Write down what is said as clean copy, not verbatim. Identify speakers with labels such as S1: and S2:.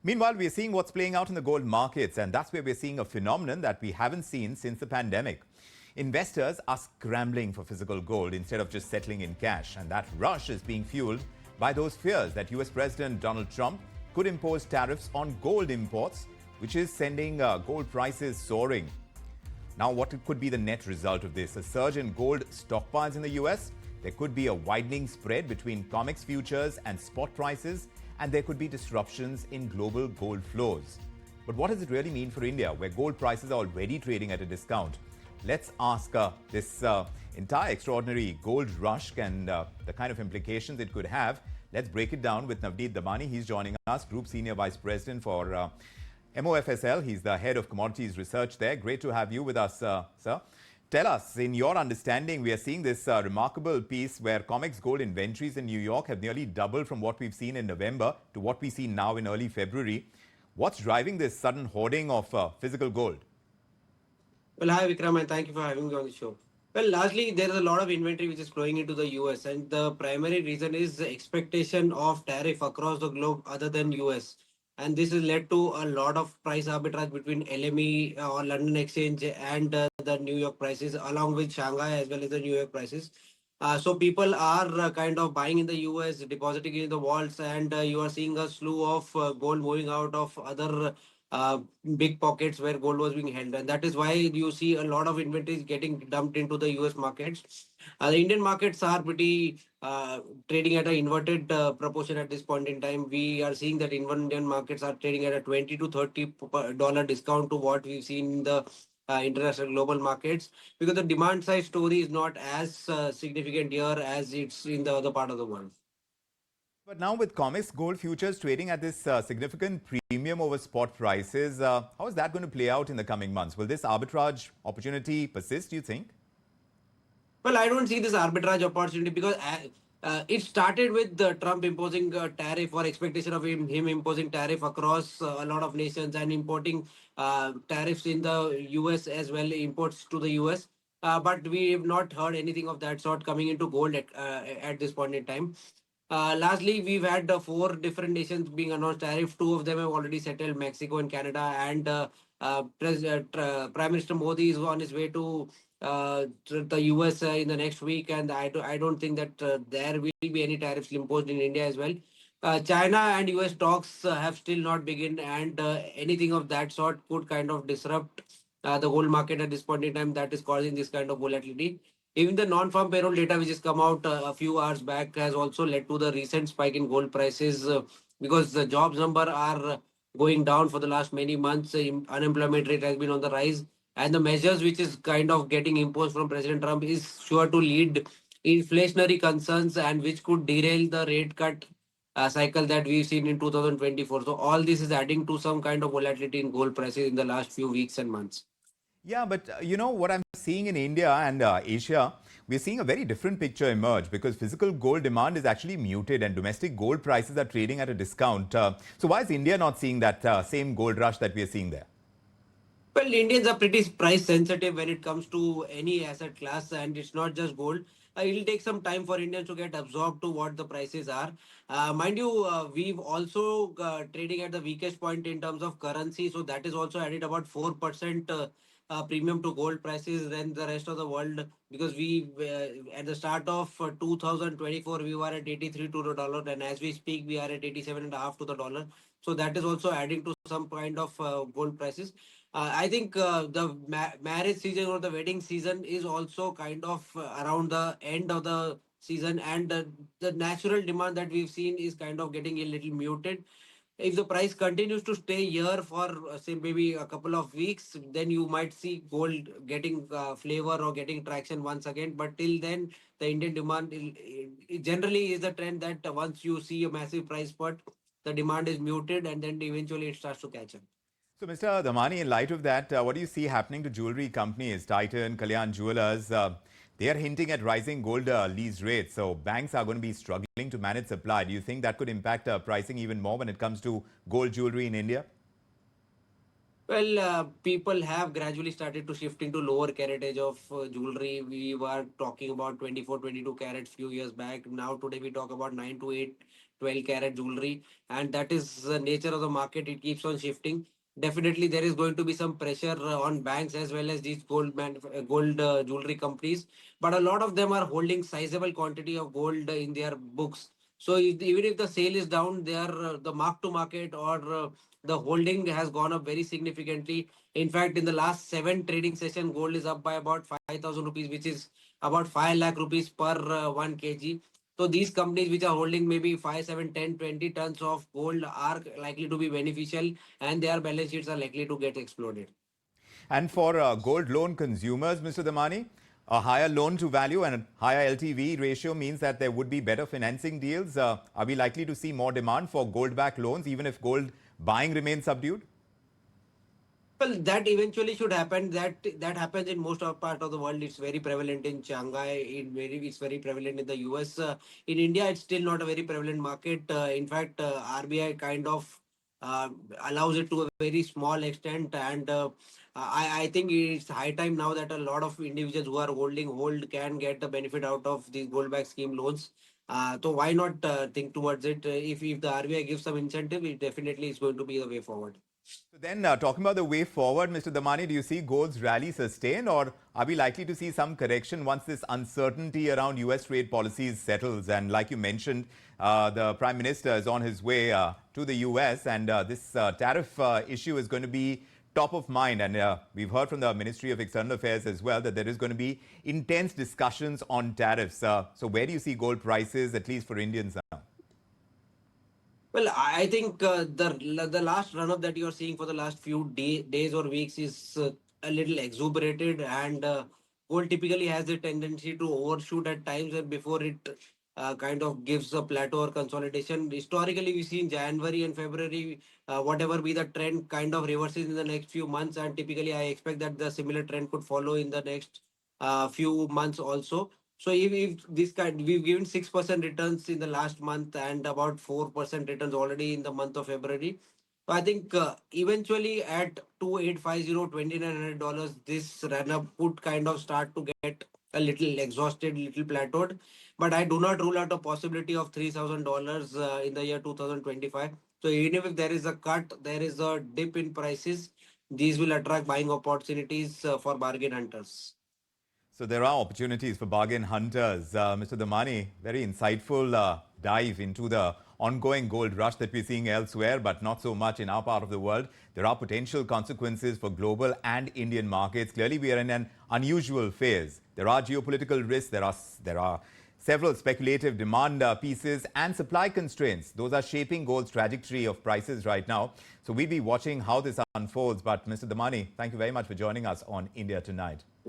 S1: Meanwhile, we're seeing what's playing out in the gold markets, and that's where we're seeing a phenomenon that we haven't seen since the pandemic. Investors are scrambling for physical gold instead of just settling in cash, and that rush is being fueled by those fears that US President Donald Trump could impose tariffs on gold imports, which is sending gold prices soaring. Now, what could be the net result of this? A surge in gold stockpiles in the US? There could be a widening spread between COMEX futures and spot prices, and there could be disruptions in global gold flows. But what does it really mean for India, where gold prices are already trading at a discount? Let's ask this entire extraordinary gold rush and the kind of implications it could have. Let's break it down with Navneet Damani. He's joining us, Group Senior Vice President for MOFSL. He's the head of commodities research there. Great to have you with us, sir. Tell us, in your understanding, we are seeing this remarkable piece where COMEX gold inventories in New York have nearly doubled from what we've seen in November to what we see now in early February. What's driving this sudden hoarding of physical gold?
S2: Well, hi Vikram, and thank you for having me on the show. Well, largely there is a lot of inventory which is flowing into the US, and the primary reason is the expectation of tariff across the globe other than US. And this has led to a lot of price arbitrage between LME or London Exchange and the New York prices, along with Shanghai as well as the New York prices. So people are kind of buying in the US, depositing in the vaults, and you are seeing a slew of gold moving out of other uh, big pockets where gold was being held, and that is why you see a lot of inventories getting dumped into the US markets. The Indian markets are pretty trading at an inverted proportion at this point in time. We are seeing that Indian markets are trading at a 20 to $30 discount to what we've seen in the international global markets, because the demand side story is not as significant here as it's in the other part of the world.
S1: But now with COMEX gold futures trading at this significant premium over spot prices, how is that going to play out in the coming months? Will this arbitrage opportunity persist, do you think?
S2: Well, I don't see this arbitrage opportunity because it started with Trump imposing a tariff or expectation of him imposing tariff across a lot of nations and importing tariffs in the US as well, imports to the US. But we have not heard anything of that sort coming into gold at this point in time. Lastly, we've had four different nations being announced tariff. Two of them have already settled, Mexico and Canada. And Prime Minister Modi is on his way to the US in the next week. And I don't think that there will be any tariffs imposed in India as well. China and US talks have still not begun, and anything of that sort could kind of disrupt the whole market at this point in time, that is causing this kind of volatility. Even the non-farm payroll data, which has come out a few hours back, has also led to the recent spike in gold prices because the jobs number are going down for the last many months. Unemployment rate has been on the rise, and the measures which is kind of getting imposed from President Trump is sure to lead inflationary concerns and which could derail the rate cut cycle that we've seen in 2024. So all this is adding to some kind of volatility in gold prices in the last few weeks and months.
S1: Yeah, but you know what I'm seeing in India and Asia, we're seeing a very different picture emerge because physical gold demand is actually muted and domestic gold prices are trading at a discount. So why is India not seeing that same gold rush that we are seeing there?
S2: Well, Indians are pretty price sensitive when it comes to any asset class, and it's not just gold. It'll take some time for Indians to get absorbed to what the prices are. Mind you, we've also trading at the weakest point in terms of currency, so that is also added about 4% premium to gold prices than the rest of the world, because we at the start of 2024 we were at 83 to the dollar, and as we speak we are at 87 and a half to the dollar. So that is also adding to some kind of gold prices. I think the marriage season or the wedding season is also kind of around the end of the season, and the natural demand that we've seen is kind of getting a little muted. If the price continues to stay here for say maybe a couple of weeks, then you might see gold getting flavor or getting traction once again. But till then, the Indian demand it generally is the trend that once you see a massive price spot, the demand is muted and then eventually it starts to catch up.
S1: So, Mr. Damani, in light of that, what do you see happening to jewelry companies, Titan, Kalyan Jewelers? They are hinting at rising gold lease rates. So, banks are going to be struggling to manage supply. Do you think that could impact pricing even more when it comes to gold jewelry in India?
S2: Well, people have gradually started to shift into lower caratage of jewelry. We were talking about 24, 22 carats few years back. Now today we talk about 9 to 8 12 carat jewelry, and that is the nature of the market. It keeps on shifting. Definitely, there is going to be some pressure on banks as well as these gold jewelry companies. But a lot of them are holding sizable quantity of gold in their books. So even if the sale is down, they are the mark to market or the holding has gone up very significantly. In fact, in the last 7 trading session, gold is up by about 5,000 rupees, which is about 5 lakh rupees per 1 kg. So these companies which are holding maybe 5, 7, 10, 20 tons of gold are likely to be beneficial, and their balance sheets are likely to get exploded.
S1: And for gold loan consumers, Mr. Damani, a higher loan to value and a higher LTV ratio means that there would be better financing deals. Are we likely to see more demand for gold-backed loans even if gold buying remains subdued?
S2: Well, that eventually should happen. That happens in most of part of the world. It's very prevalent in Shanghai. It's very prevalent in the US. In India, it's still not a very prevalent market. In fact, RBI kind of uh, allows it to a very small extent, and I think it's high time now that a lot of individuals who are holding hold can get the benefit out of these gold back scheme loans. So why not think towards it? If the RBI gives some incentive, it definitely is going to be the way forward.
S1: So then, talking about the way forward, Mr. Damani, do you see gold's rally sustain, or are we likely to see some correction once this uncertainty around US trade policies settles? And like you mentioned, the Prime Minister is on his way to the US, and this tariff issue is going to be top of mind. And we've heard from the Ministry of External Affairs as well that there is going to be intense discussions on tariffs. So where do you see gold prices, at least for Indians now?
S2: Well, I think the last run up that you're seeing for the last few days or weeks is a little exuberated, and gold typically has a tendency to overshoot at times, and before it kind of gives a plateau or consolidation. Historically, we see in January and February, whatever be the trend, kind of reverses in the next few months, and typically I expect that the similar trend could follow in the next few months also. So if this kind, we've given 6% returns in the last month and about 4% returns already in the month of February. So I think eventually at 2850 $2,900, this run up could kind of start to get a little exhausted, little plateaued. But I do not rule out a possibility of $3,000 in the year 2025. So even if there is a cut, there is a dip in prices, these will attract buying opportunities for bargain hunters.
S1: So there are opportunities for bargain hunters. Mr. Damani, very insightful dive into the ongoing gold rush that we're seeing elsewhere, but not so much in our part of the world. There are potential consequences for global and Indian markets. Clearly, we are in an unusual phase. There are geopolitical risks. There are several speculative demand pieces and supply constraints. Those are shaping gold's trajectory of prices right now. So we'll be watching how this unfolds. But Mr. Damani, thank you very much for joining us on India Tonight.